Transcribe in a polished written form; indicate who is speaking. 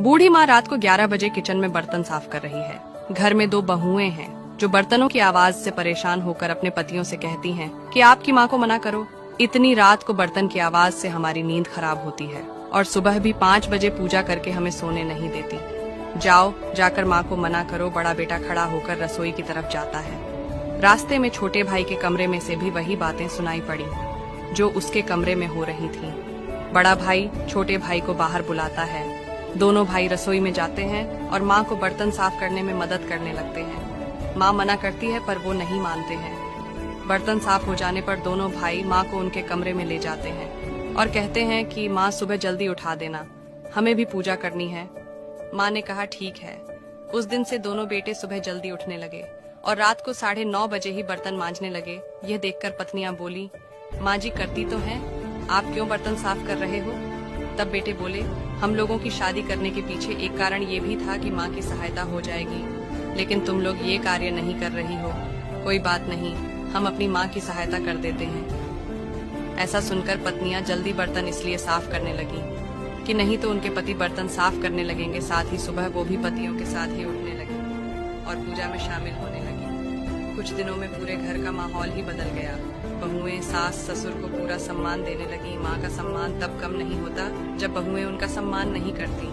Speaker 1: बूढ़ी माँ रात को 11 बजे किचन में बर्तन साफ कर रही है। घर में 2 बहुएं हैं जो बर्तनों की आवाज से परेशान होकर अपने पतियों से कहती हैं कि आपकी माँ को मना करो। इतनी रात को बर्तन की आवाज से हमारी नींद खराब होती है और सुबह भी 5 बजे पूजा करके हमें सोने नहीं देती। जाओ, जाकर माँ को मना करो। बड़ा बेटा खड़ा होकर रसोई की तरफ जाता है। रास्ते में छोटे भाई के कमरे में से भी वही बातें सुनाई पड़ी जो उसके कमरे में हो रही थी। बड़ा भाई छोटे भाई को बाहर बुलाता है। दोनों भाई रसोई में जाते हैं और माँ को बर्तन साफ करने में मदद करने लगते हैं। माँ मना करती है पर वो नहीं मानते हैं। बर्तन साफ हो जाने पर दोनों भाई माँ को उनके कमरे में ले जाते हैं और कहते हैं कि माँ सुबह जल्दी उठा देना, हमें भी पूजा करनी है। माँ ने कहा ठीक है। उस दिन से दोनों बेटे सुबह जल्दी उठने लगे और रात को 9:30 बजे ही बर्तन मांजने लगे। यह देखकर पत्नियां बोली, माँ जी करती तो हैं, आप क्यों बर्तन साफ कर रहे हो? तब बेटे बोले, हम लोगों की शादी करने के पीछे एक कारण ये भी था कि माँ की सहायता हो जाएगी, लेकिन तुम लोग ये कार्य नहीं कर रही हो। कोई बात नहीं, हम अपनी माँ की सहायता कर देते हैं। ऐसा सुनकर पत्नियां जल्दी बर्तन इसलिए साफ करने लगी कि नहीं तो उनके पति बर्तन साफ करने लगेंगे। साथ ही सुबह वो भी पतियों के साथ ही उठने लगी और पूजा में शामिल होने लगी। कुछ दिनों में पूरे घर का माहौल ही बदल गया। बहुएं सास ससुर को पूरा सम्मान देने लगी। माँ का सम्मान तब कम नहीं होता जब बहुएं उनका सम्मान नहीं करती।